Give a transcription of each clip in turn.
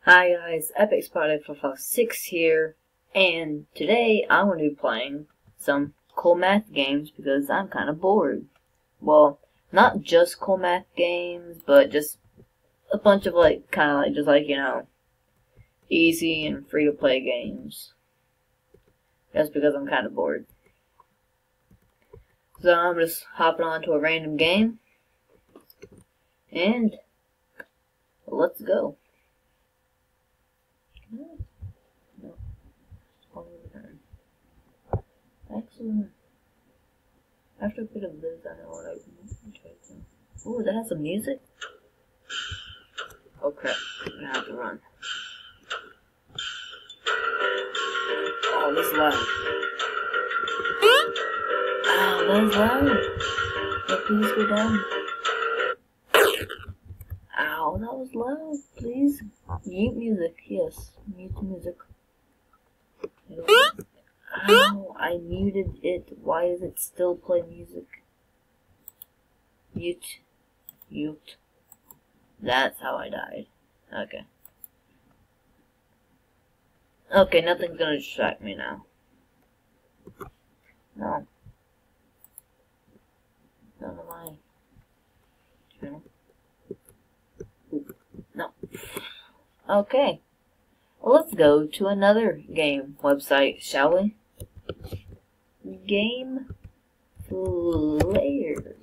Hi guys, Epic Product for Fox 6 here, and today I'm going to be playing some cool math games because I'm kind of bored. Well, not just cool math games, but just a bunch of easy and free to play games. Just because I'm kind of bored. So I'm just hopping onto a random game, and let's go. Excellent. After a bit of this, I know what I can try to. Ooh, that has some music? Oh crap, I'm gonna have to run. Oh, this is loud. Ow, that is loud. Oh, please go down. Ow, that was loud. Please mute music. Yes, mute music. Ow, I muted it. Why is it still playing music? Mute. Mute. That's how I died. Okay. Okay, nothing's gonna distract me now. No. None of my channel. No. Okay. Well, let's go to another game website, shall we? Game Player.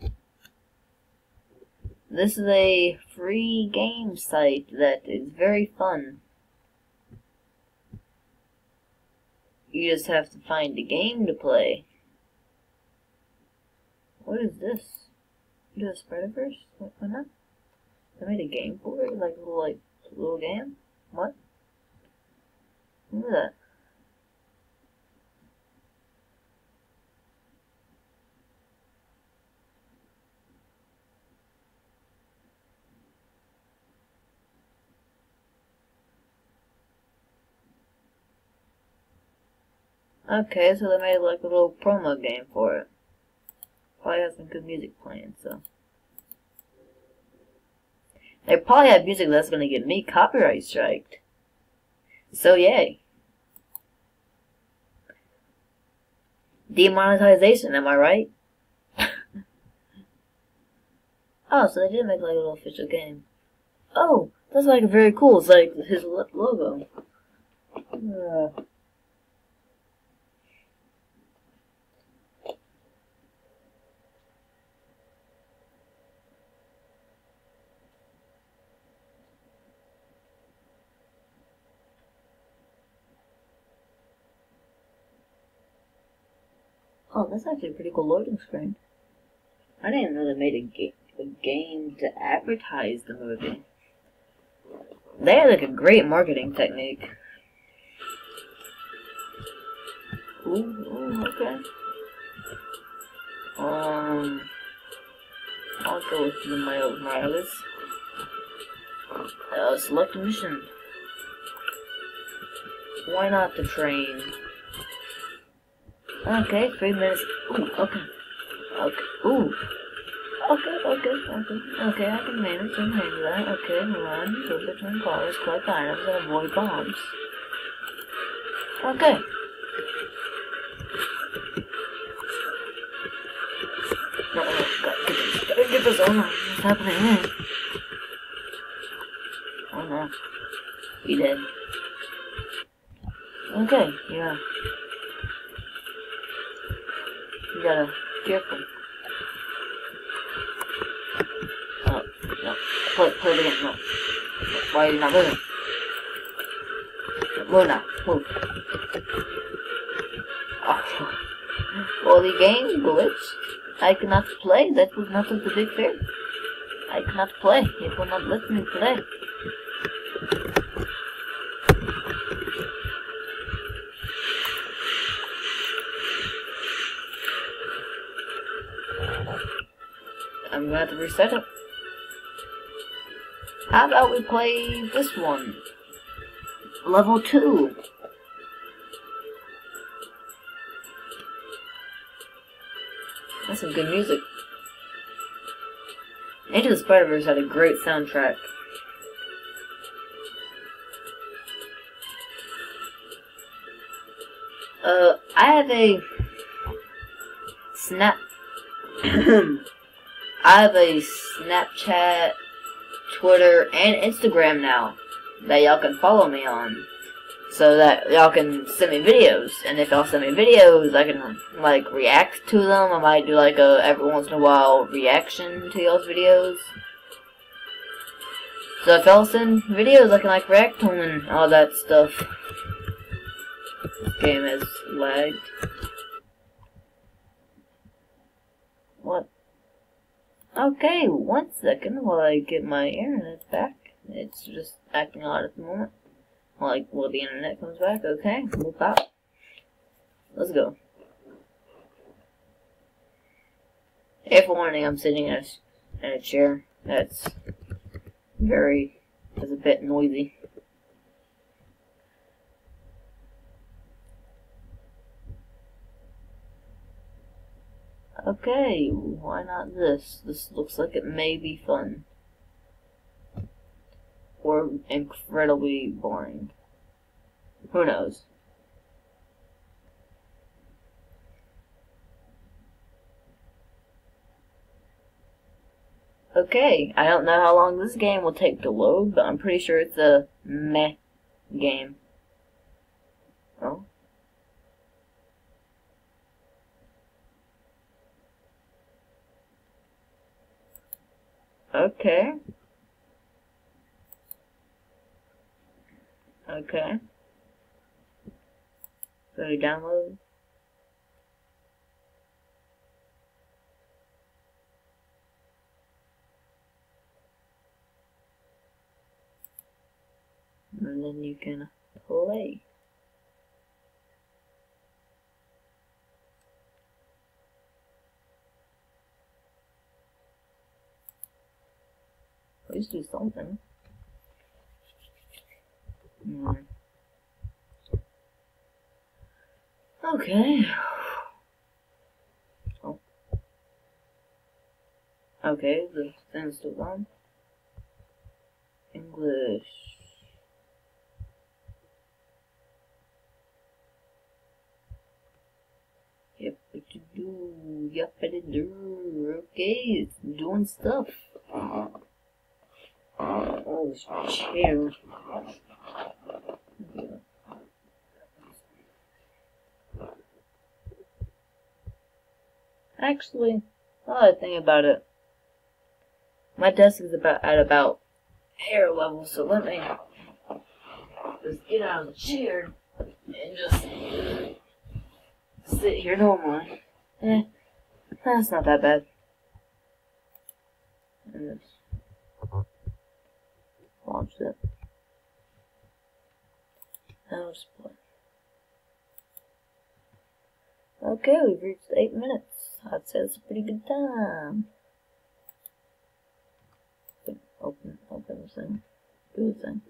This is a free game site that is very fun. You just have to find a game to play. What is this? Is it a Spider-Verse? What not? They made a game for it? Like a little game? What? Look at that. Okay, so they made like a little promo game for it. Probably has some good music playing, so. They probably have music that's gonna get me copyright striked. So yay. Demonetization, am I right? Oh, so they did make like a little official game. Oh, that's like very cool. It's like his logo. Oh, that's actually a pretty cool loading screen. I didn't know they made a game to advertise the movie. They had like a great marketing technique. Ooh, okay. I'll go with the Miles Morales. Select a mission. Why not the train? Okay, 3 minutes. Ooh, okay. Okay, ooh. Okay, I can manage that. Okay, run, go between cars, collect items, and avoid bombs. Okay. No, gotta get this. Oh no, what's happening here? Oh no. He dead. Okay, yeah. You gotta be careful. Oh, no. Play it again, no. Why are you not moving? Move now, move. Oh. Well, the game glitched. I cannot play. That was not of the big fair. I cannot play. It will not let me play. I'm gonna have to reset it. How about we play this one? Level 2. That's some good music. Into the Spider-Verse had a great soundtrack. I have a Snap. I have a Snapchat, Twitter, and Instagram now that y'all can follow me on, so that y'all can send me videos. And if y'all send me videos, I can like react to them. I might do like a every once in a while reaction to y'all's videos. So if y'all send videos, I can like react to them and all that stuff. This game has lagged. What? Okay, 1 second while I get my internet back. It's just acting odd at the moment. Like, while the internet comes back. Okay, we'll pop. Let's go. If warning, I'm sitting in a chair that's a bit noisy. Okay, why not this? This looks like it may be fun. Or incredibly boring. Who knows? Okay, I don't know how long this game will take to load, but I'm pretty sure it's a meh game. Oh. Okay. Okay. So you download. And then you can play. Please do something. Okay. Oh. Okay, the thing's still on. English. Yep, what you do? Yep, what it do? Okay, it's doing stuff. Oh, this chair. Actually, now that I think about it, my desk is at about hair level, so let me just get out of the chair and just sit here normally. That's not that bad. And just launch it. Now just play. Okay, we've reached 8 minutes. I'd say it's a pretty good time. Open this thing. Do the thing.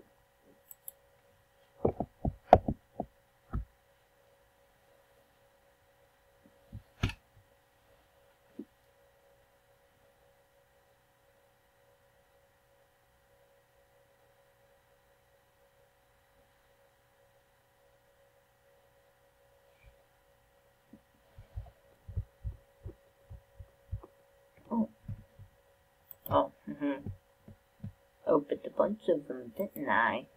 Oh, opened a bunch of them, didn't I?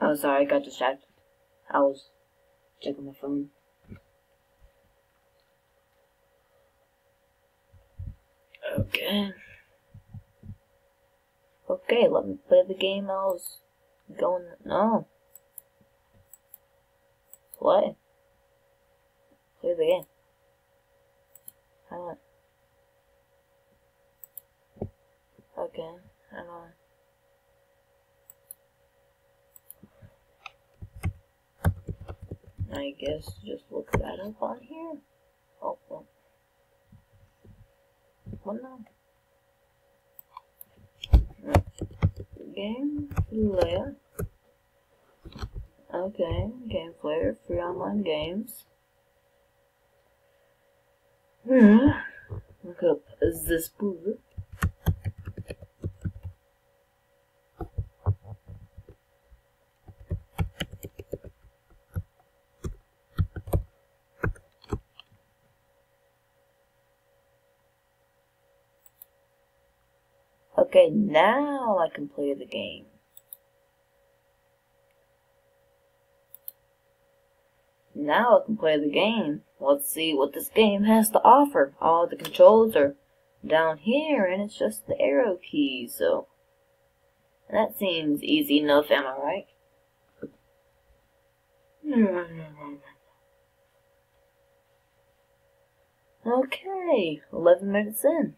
Oh, sorry, I got distracted. I was checking my phone. Okay. Okay, let me play the game I was going... No. Play. Play the game. Hang on. Okay, hang on. I guess just look that up on here. Oh, well. What now? game, layer. Okay, game player, free online games. Look up this book. Okay, now I can play the game. Now I can play the game. Let's see what this game has to offer. All the controls are down here, and it's just the arrow keys, so that seems easy enough, am I right? Okay, 11 minutes in.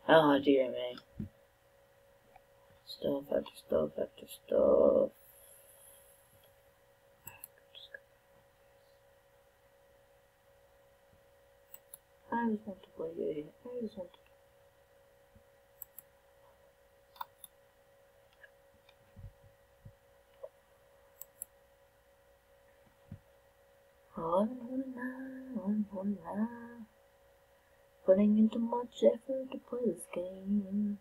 Oh dear me. Stuff after stuff after stuff. I just want to play it. I just want to. Putting into much effort to play this game.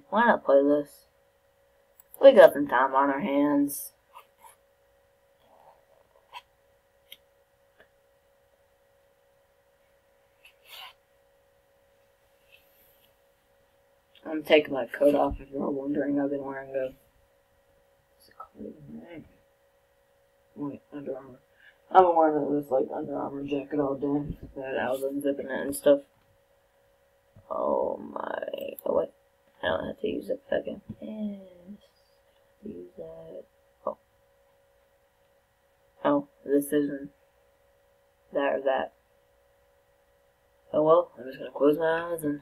Why not play this? We got some time on our hands. I'm taking my coat off if you're wondering. I've been wearing a... Wait, Under Armour. I've been wearing this like Under Armour jacket all day. That I was unzipping it and stuff. Oh my... Oh wait. I don't have to use that second. Yes. Use that. Oh. Oh, this isn't that or that. Oh well, I'm just gonna close my eyes and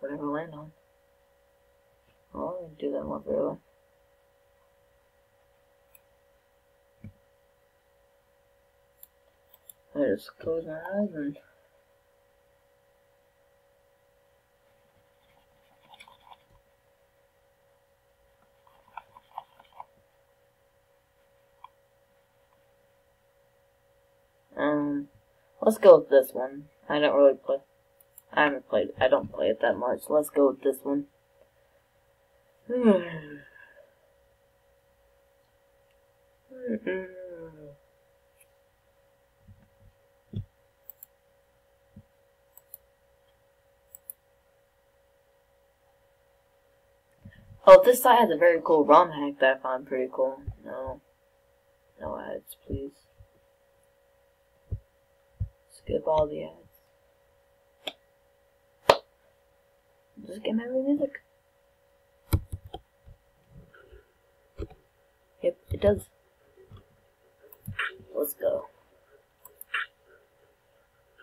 whatever I land on. Oh, I didn't do that more really. I just close my eyes and let's go with this one. I don't really play. I don't play it that much. Let's go with this one. Oh, this site has a very cool ROM hack that I find pretty cool. No ads, please. Skip all the ads. Just get my music. Yep, it does. Let's go.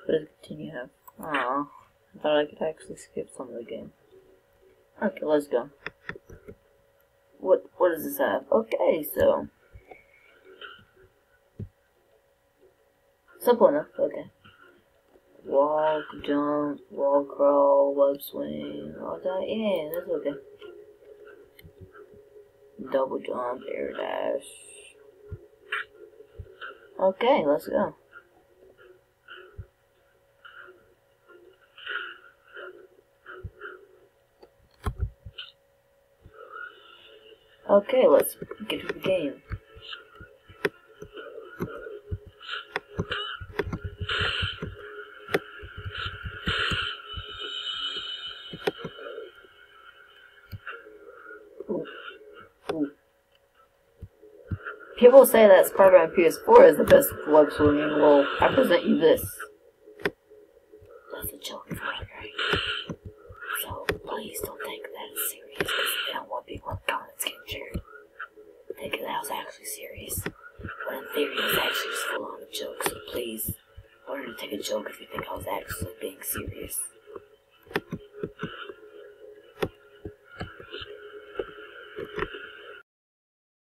What does continue have? Aww. I thought I could actually skip some of the game. Okay, let's go. What does this have? Okay, so simple enough, okay. Walk, jump, wall crawl, web swing, all that, yeah, that's okay. Double jump, air dash. Okay, let's go. Okay, let's get to the game. People say that Spider-Man PS4 is the best web swinging. Well, I present you this. That's a joke, right? So please don't take that as serious, because I don't want people in the comments getting shared. Thinking that I was actually serious, but in theory it was actually just full on a joke. So please, learn to take a joke if you think I was actually being serious.